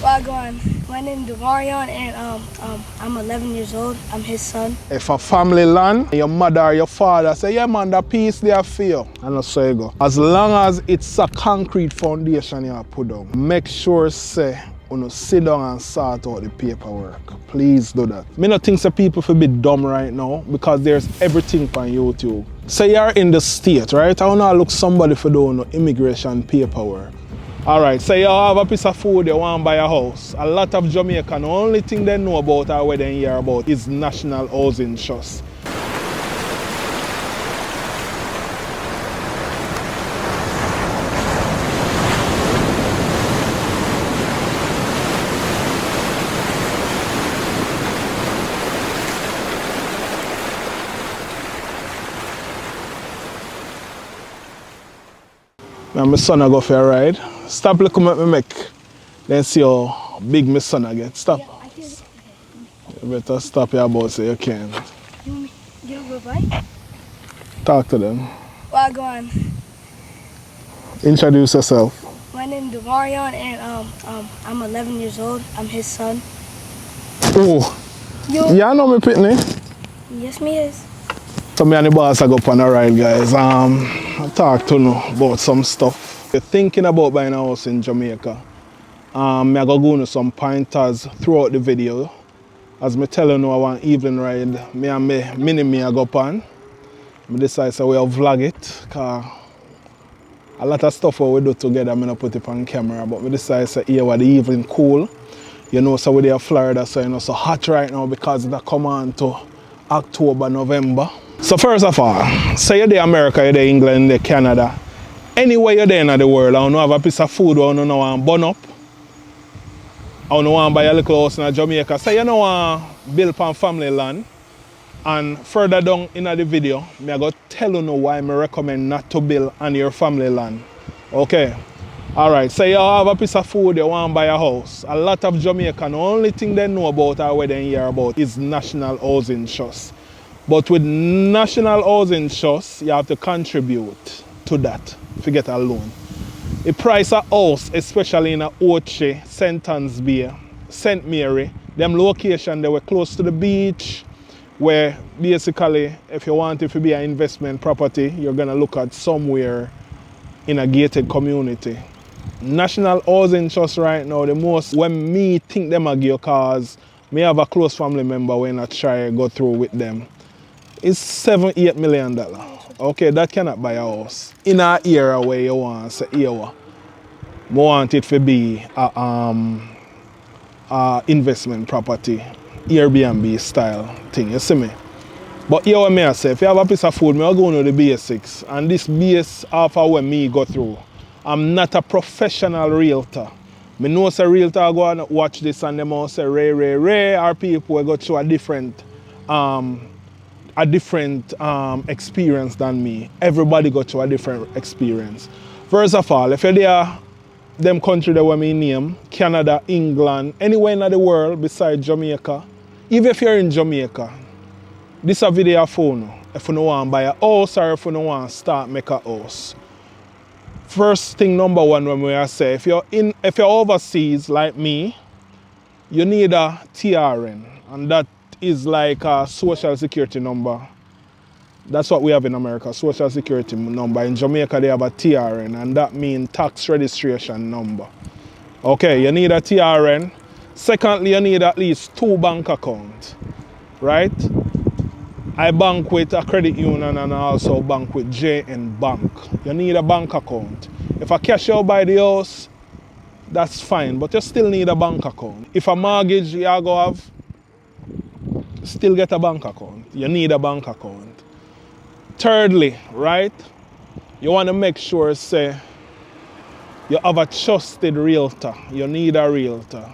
Wagwan. My name is Demarion and I'm 11 years old. I'm his son. If a family land, your mother or your father say, yeah man, the piece there for you. And that's how you go. As long as it's a concrete foundation you put down, make sure say, you sit down and sort out the paperwork. Please do that. Me not think say people feel a bit dumb right now because there's everything on YouTube. Say you're in the state, right? I wanna look somebody for doing immigration paperwork. Alright, say you have a piece of food you want to buy a house. A lot of Jamaican, the only thing they know about or what they hear about is National Housing Trust. Now my son go for a ride. Stop looking at me make. Then see how big my son get. Stop. Yeah, I can. Okay. You better stop your boat so you can. You want me to get over a bike? Talk to them. Wagwan. Introduce yourself. My name is Demarion and I'm 11 years old. I'm his son. Oh. Yo. Yeah, I know me pitney. Yes, me is. So me and the boss I go on a ride, guys. I talk to you about some stuff. You're thinking about buying a house in Jamaica. Me I go into some pointers throughout the video. As me tell you I want evening ride. Me and me I go on. I decide so we'll vlog it. Cause a lot of stuff we do together, I not put it on camera. But we decide so here what the evening cool. You know, so we're there in Florida, so you know, so hot right now because it come on to October, November. So first of all, say you're there in America, you're there in England, you're there in Canada. Anywhere you're there in the world, I don't have a piece of food I don't want to burn up. I don't want to buy a little house in Jamaica. Say you don't want to build on family land. And further down in the video, I'm going to tell you why I recommend not to build on your family land. Okay. Alright, say you have a piece of food, you want to buy a house. A lot of Jamaican, the only thing they know about or what they hear about is National Housing Trust. But with National Housing Trust, you have to contribute to that if you get a loan. The price of house, especially in Oche, St. Anne's Bay, St. Mary, them location, they were close to the beach, where basically, if you want it to be an investment property, you're going to look at somewhere in a gated community. National Housing Trust right now, the most, when me think them a give cause, me have a close family member when I try to go through with them. It's $7-8 million. Okay, that cannot buy a house. In an era where you want to say, here, I want it to be a investment property, Airbnb style thing, you see me? But here what I say, if you have a piece of food, I'm going to the basics. And this base after when me go through. I'm not a professional realtor. I know say realtor go and watch this and them all say Ray, our people will go through a different experience than me. Everybody go through a different experience. First of all, if you're there, them country that we name, Canada, England, anywhere in the world besides Jamaica, even if you're in Jamaica, this is a video phone. If you don't want to buy a house or if you don't want to start make a house. First thing number one when we say, if you're overseas like me, you need a TRN, and that is like a social security number. That's what we have in America, social security number. In Jamaica they have a TRN, and that means tax registration number. Okay, you need a TRN. Secondly, you need at least 2 bank accounts, right? I bank with a credit union and I also bank with JN Bank. You need a bank account. If I cash out by the house, that's fine, but you still need a bank account. If a mortgage you go have, still get a bank account. You need a bank account. Thirdly, right, you want to make sure, say, you have a trusted realtor. You need a realtor,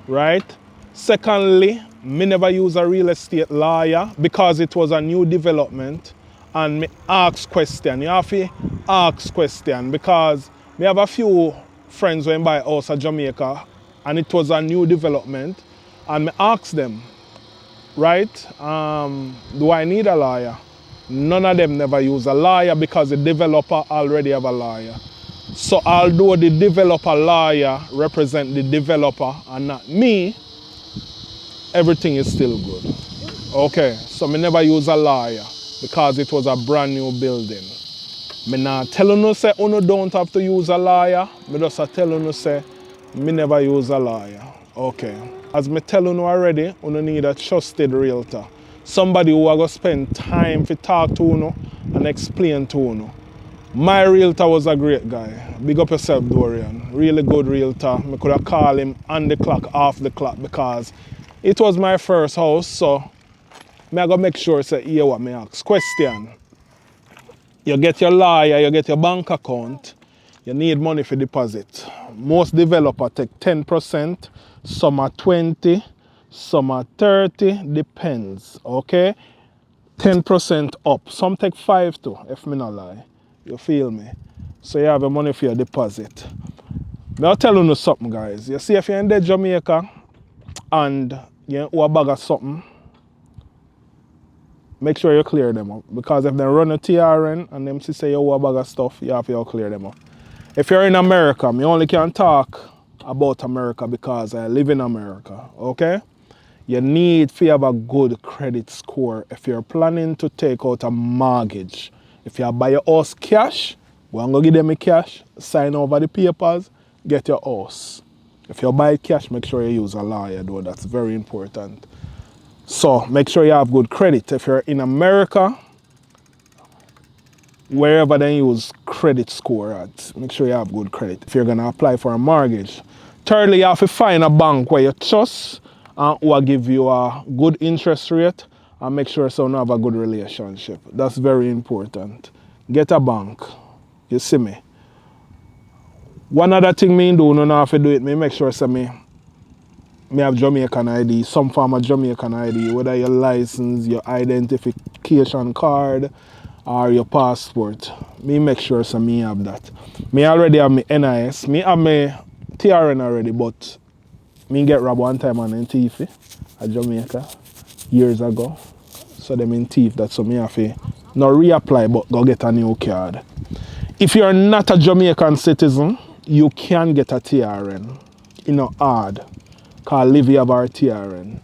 right? Secondly, me never use a real estate lawyer because it was a new development, and me ask question. You have to ask question because me have a few friends when buy a house in Jamaica and it was a new development, and me ask them, right, do I need a lawyer? None of them never use a lawyer because the developer already have a lawyer. So although the developer lawyer represent the developer and not me, everything is still good. Okay, so me never use a lawyer because it was a brand new building. Me not telling you say you don't have to use a lawyer. Me just telling you say me never use a lawyer. Okay. As me telling you already, you need a trusted realtor. Somebody who are going to spend time to talk to you and explain to you. My realtor was a great guy. Big up yourself, Dorian. Really good realtor. I could have called him on the clock, off the clock, because it was my first house, so I gotta make sure say hear what me ask. Question. You get your lawyer, you get your bank account, you need money for deposit. Most developers take 10%, some are 20, some are 30, depends, okay? 10% up. Some take 5 too, if me not lie. You feel me? So you have your money for your deposit. But I'll tell you something, guys. You see, if you're in the Jamaica and you owe a bag of something, make sure you clear them up. Because if they run a TRN and them say you owe a bag of stuff, you have to clear them up. If you're in America, me only can talk about America because I live in America, okay? You need to have a good credit score if you're planning to take out a mortgage. If you buy your house cash, we're going to give them a cash, sign over the papers, get your house. If you buy cash, make sure you use a lawyer though, that's very important. So make sure you have good credit. If you're in America, wherever they use credit score at, make sure you have good credit if you're going to apply for a mortgage. Thirdly, you have to find a bank where you trust and who will give you a good interest rate and make sure so you have a good relationship. That's very important. Get a bank. You see me? One other thing me do, no have to do it, me make sure so me have Jamaican ID, some form of Jamaican ID, whether your license, your identification card, or your passport. Me make sure so me have that. Me already have my NIS. Me have my TRN already, but me get robbed one time on Antifa at Jamaica years ago. So them in thief that, so me have to not reapply but go get a new card. If you're not a Jamaican citizen, you can get a TRN. It's not hard. Because Livy have our TRN.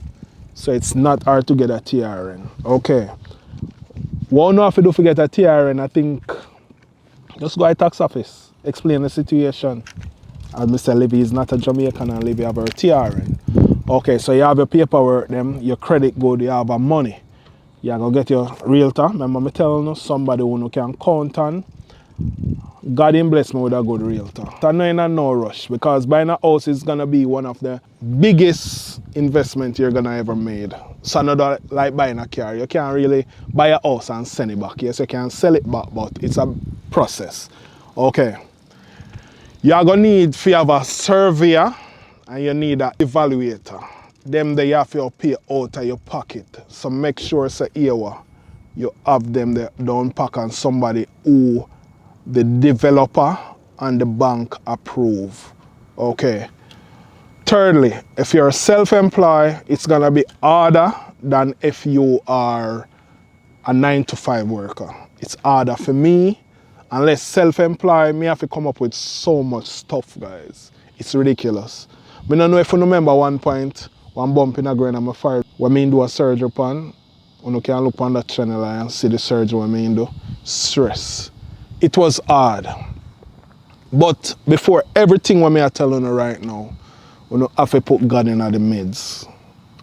So it's not hard to get a TRN. Okay. What you have to do to get a TRN, I think, just go to the tax office, explain the situation. As Mr. Livy is not a Jamaican and Livy have her TRN. Okay, so you have your paperwork, them, your credit good, you have a money. You go get your realtor. Remember me telling you, somebody who can count on. God bless me with a good realtor. I'm not in no rush because buying a house is going to be one of the biggest investments you're going to ever made. So not like buying a car. You can't really buy a house and send it back. Yes, you can sell it back, but it's a process. Okay. You're going to need to have a surveyor and you need an evaluator. Them they have to pay out of your pocket. So make sure say here you have them there down pack on somebody who the developer and the bank approve. Okay. Thirdly, if you're self-employed, it's gonna be harder than if you are a 9-to-5 worker. It's harder for me. Unless self-employed, me have to come up with so much stuff, guys. It's ridiculous. I don't know if you remember one point, one bump in a groin on my fire, when me do a surgery upon, you can look on that channel and see the surgery when me do. Stress. It was hard. But before everything what me are telling you right now, you have to put God in the midst.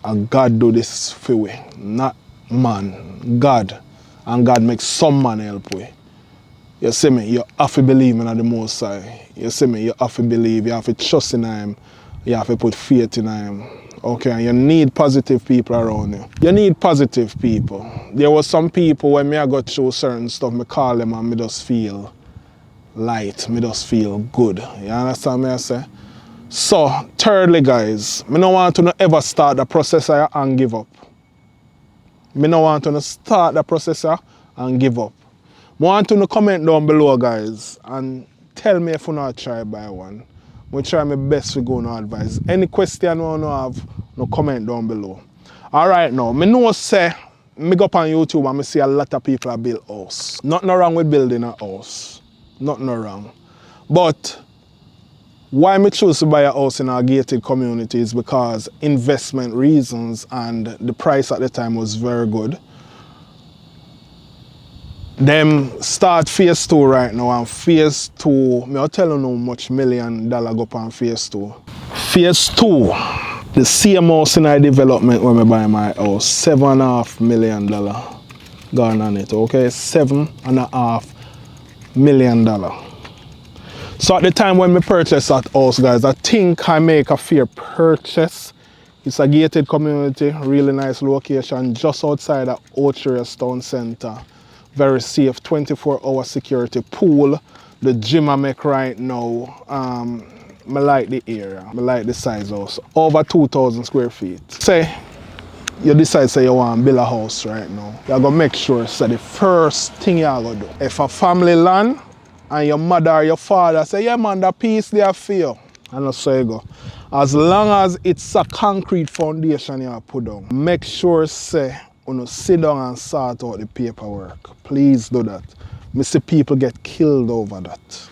And God do this for we, not man. God. And God makes some man help we. You see me? You have to believe in the Most High. You see me? You have to believe. You have to trust in Him. You have to put faith in Him. Okay, and you need positive people around you. You need positive people. There was some people when I got through certain stuff, I call them and I just feel light. I just feel good. You understand me I say? So, thirdly, guys, I don't want to ever start the processor and give up. I don't want to start the processor and give up. I want to comment down below, guys, and tell me if you not try buy one. I try my best to go no advice. Any question you want to have, no comment down below. Alright now, I know say, I go up on YouTube and I see a lot of people build house. Nothing wrong with building a house. Nothing wrong. But why me choose to buy a house in a gated community is because investment reasons, and the price at the time was very good. Them start phase 2 right now, and phase 2, me I'll tell you how much $1 million go on phase 2. Phase 2, the same house in our development when I buy my house, $7.5 million gone on it, okay? $7.5 million. So at the time when we purchased that house, guys, I think I make a fair purchase. It's a gated community, really nice location, just outside of Ochias Town Center. Very safe, 24-hour security, pool, the gym I make right now. I like the area, I like the size house. Over 2,000 square feet. Say, you decide say you want to build a house right now. You're going to make sure, so the first thing you're going to do, if a family land, and your mother or your father say, yeah man, that piece there for you. And that's how you go. As long as it's a concrete foundation you put down, make sure say, you sit down and sort out the paperwork. Please do that. I see people get killed over that.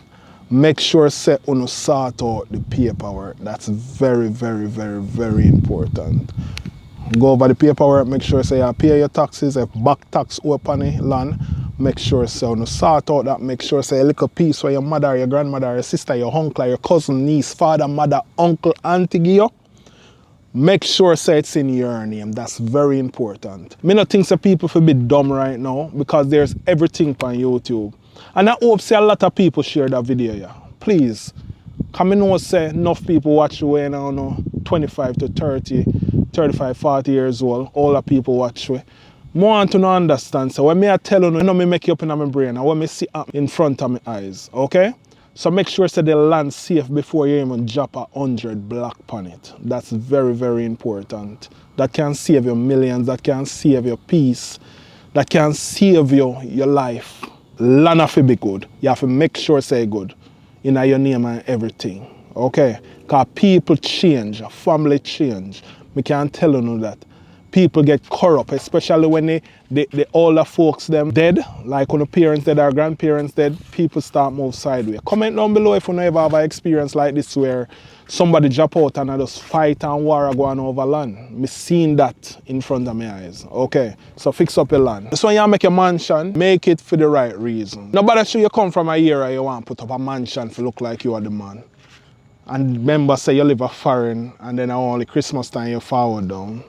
Make sure say you sort out the paperwork. That's very, very, very, very important. Go over the paperwork, make sure say you pay your taxes. If back tax open the land, make sure say you sort out that. Make sure say a little piece where your mother, your grandmother, your sister, your uncle, your cousin, niece, father, mother, uncle, auntie give you. Make sure say it's in your name. That's very important. Me not think that people feel a bit dumb right now because there's everything on YouTube. And I hope say a lot of people share that video. Yeah. Please. Because I know say enough people watch you when I know 25 to 30, 35, 40 years old. All the people watch you. More want to understand. So when I tell you, me make it up in my brain and when I see it in front of my eyes. Okay? So make sure say the land safe before you even drop 100 block on it. That's very, very important. That can save you millions, that can save your peace, that can save you your life. Land have to be good. You have to make sure say good in your name and everything. Okay? Because people change, family change. We can't tell you that. People get corrupt, especially when the older folks them dead, like when the parents dead or grandparents dead, people start move sideways. Comment down below if you ever have an experience like this where somebody drop out and just fight and war going over land. Me seen that in front of my eyes. Okay, so fix up your land. So when you make a mansion, make it for the right reason. Nobody sure you come from a area you want to put up a mansion to look like you are the man. And remember say you live a foreign and then only Christmas time you forward down.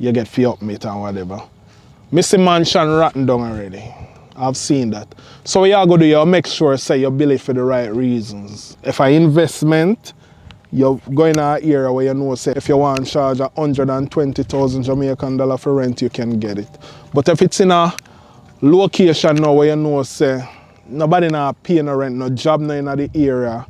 You get fee up meat and whatever. Missy mansion rotten down already. I've seen that. So what you go do, you make sure say you build it for the right reasons. If an investment, you're going to an area where you know say if you want to charge 120,000 Jamaican dollar for rent, you can get it. But if it's in a location now where you know say nobody not paying no rent, no job no in the area,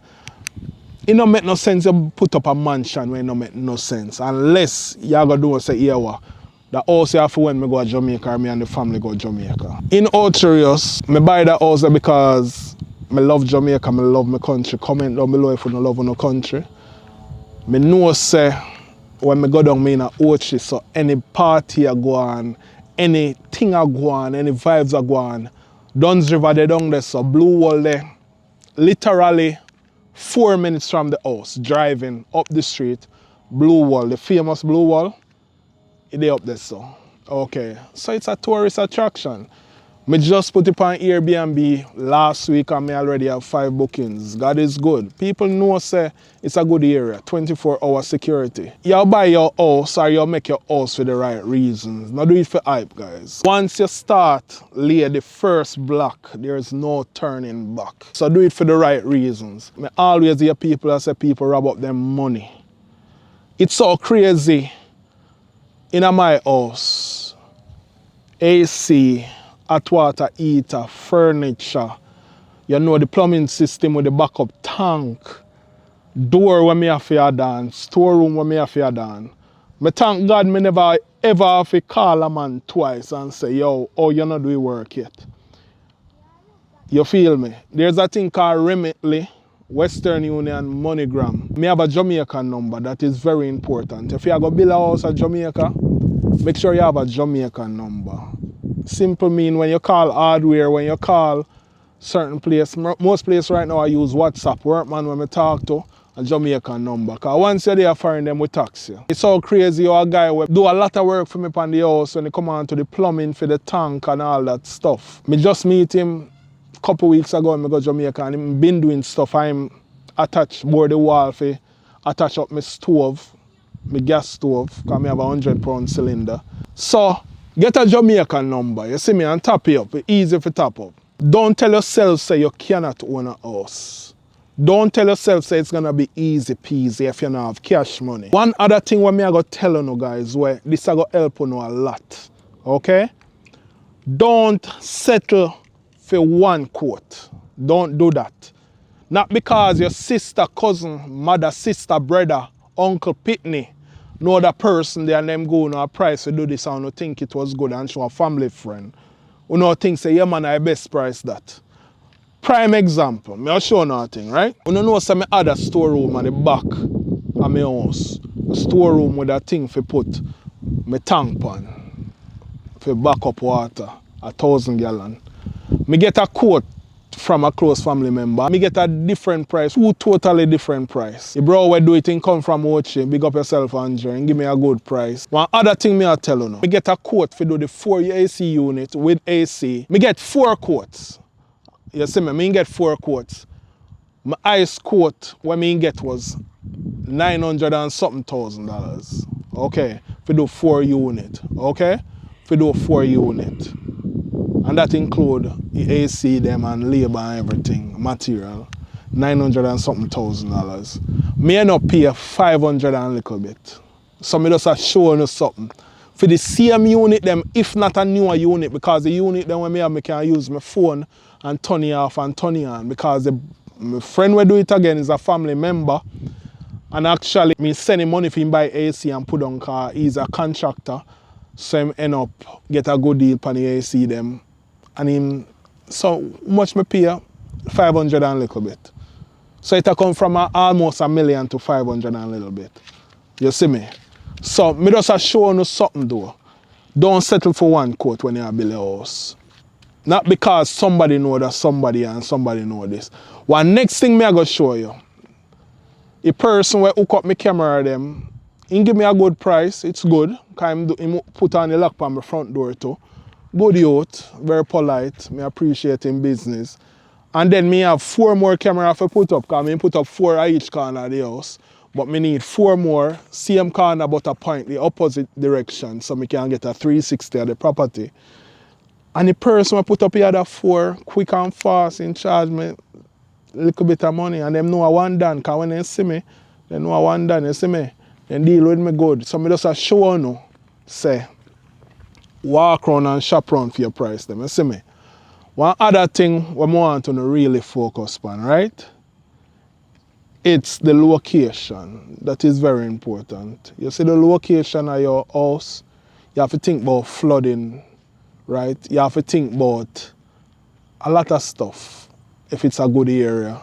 it don't make no sense to put up a mansion where it don't make no sense. Unless you're going to do say, yeah, what? The house you have for when I go to Jamaica or me and the family go to Jamaica. In Ochias, I buy the house because I love Jamaica, I love my country. Comment down below if you don't love your country. I know say when I go down in Ochias, so any party I go on, anything I go on, any vibes I go on, Duns River they down there, so Blue Wall there, literally 4 minutes from the house, driving up the street, Blue Wall, the famous Blue Wall, they up there so. Okay, so it's a tourist attraction. I just put it on Airbnb last week and I already have 5 bookings. God is good. People know say it's a good area, 24-hour security. You buy your house or you make your house for the right reasons. Not do it for hype, guys. Once you start lay the first block, there's no turning back. So do it for the right reasons. I always hear people that say people rob up their money. It's so crazy. In my house, AC, hot water heater, furniture, you know the plumbing system with the backup tank, door where me have to done, storeroom where me have to done. I thank God me never ever have to call a man twice and say, yo, oh, you're not doing work yet. You feel me? There's a thing called Remitly, Western Union, MoneyGram. Me have a Jamaican number that is very important. If you go build a house at Jamaica, make sure you have a Jamaican number. Simple mean when you call hardware, when you call certain place. Most places right now I use WhatsApp. Workman when I talk to a Jamaican number. Because once you're there foreign them we tax you. It's so crazy how a guy will do a lot of work for me on the house when he come on to the plumbing for the tank and all that stuff. Me just meet him a couple weeks ago when I go to Jamaica and him been doing stuff. I'm attached board the wall for attach up my stove, my gas stove, because I have a 100-pound cylinder. So get a Jamaican number, you see me, and tap it up. It's easy for tap up. Don't tell yourself say you cannot own a house. Don't tell yourself say it's gonna be easy peasy if you don't have cash money. One other thing what me I go tell you guys where this I go help you a lot. Okay? Don't settle for one quote. Don't do that. Not because your sister, cousin, mother, sister, brother, uncle, pitney know the person there and them go on a price to do this and you think it was good and show a family friend. You know think say, yeah man, I best price that. Prime example, I'll show you nothing, right? You know some other storeroom at the back of my house. A storeroom with a thing for put my tank on. For back up water, 1,000 gallon. Me get a quote from a close family member. Me get a different price, totally different price. The bro will do it in come from Ochi, big up yourself Andre, and give me a good price. One other thing me I tell you now. Me get a quote for do the 4 AC unit with AC. Me get 4 quotes. You see me get 4 quotes. My highest quote what me get was $900 and something thousand. Okay, for do 4 unit. Okay? For do 4 unit. And that include the AC them and labor and everything, material. $900 and something thousand. Me end up pay 500 and a little bit. So me just a show you something. For the same unit them, if not a newer unit, because the unit them when me have, me can use my phone and turn it off and turn it on. Because my friend will do it again is a family member. And actually, me send him money for him buy AC and put on car. He's a contractor. So him end up get a good deal on the AC them. And him, so much me pay? 500 and a little bit. So it come from almost $1 million to 500 and a little bit. You see me? So me just show you something though. Don't settle for one quote when you build a house. Not because somebody know that somebody and somebody know this. One next thing me I go show you. The person who hook up my camera them, he give me a good price, it's good. Because he put on the lock on my front door too. Good youth, very polite, me appreciate him business. And then me have 4 more cameras to put up, because I put up 4 at each corner of the house. But me need 4 more, same corner but a point, the opposite direction, so me can get a 360 of the property. And the person who put up the other 4, quick and fast, in charge me a little bit of money. And them know I want done, because when they see me, they know I want done, you see me? They deal with me good. So me just show you, say, walk around and shop around for your price them, you see me? One other thing we want to really focus on, right? It's the location. That is very important. You see the location of your house, you have to think about flooding, right? You have to think about a lot of stuff if it's a good area.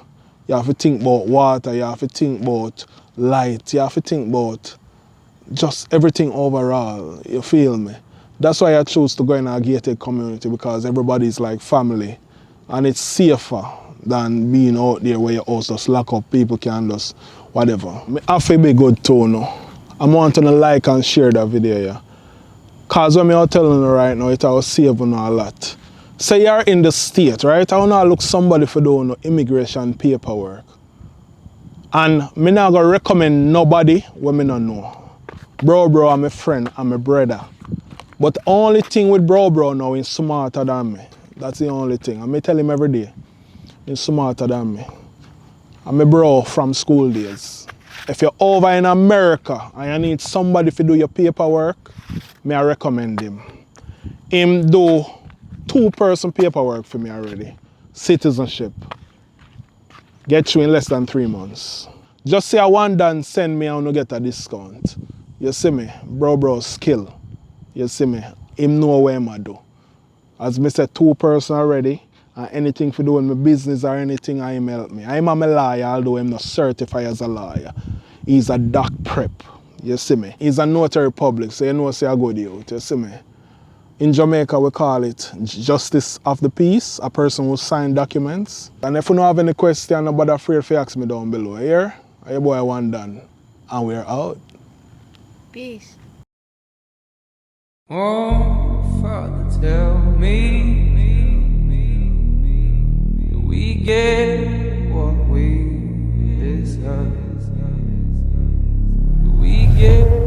You have to think about water, you have to think about light, you have to think about just everything overall, you feel me? That's why I chose to go in a gated community, because everybody's like family and it's safer than being out there where your house just lock up, people can just whatever. I have to be good too now. I want to like and share that video, yeah. Because when I'm telling you right now, it will save you a lot. Say you're in the state, right? I want to look somebody for doing immigration paperwork. And I'm not going to recommend nobody when I don't know. Bro, I'm a friend, I'm a brother. But the only thing with bro now is smarter than me. That's the only thing. I tell him every day. He's smarter than me. I'm a bro from school days. If you're over in America and you need somebody to do your paperwork, I recommend him. Him do 2-person paperwork for me already. Citizenship. Get you in less than 3 months. Just say I want done, send me and get a discount. You see me? Bro, skill. You see me? Him know what I do. As I said, 2-person already. And anything to do with my business or anything, I him help me. I'm a lawyer, although I'm not certified as a lawyer. He's a doc prep. You see me? He's a notary public, so you know say I go the out. You see me? In Jamaica, we call it justice of the peace, a person who sign documents. And if you don't have any question, nobody afraid to ask me down below. Here, your boy One Done, and we're out. Peace. Oh, Father, tell me, do we get what we deserve? Do we get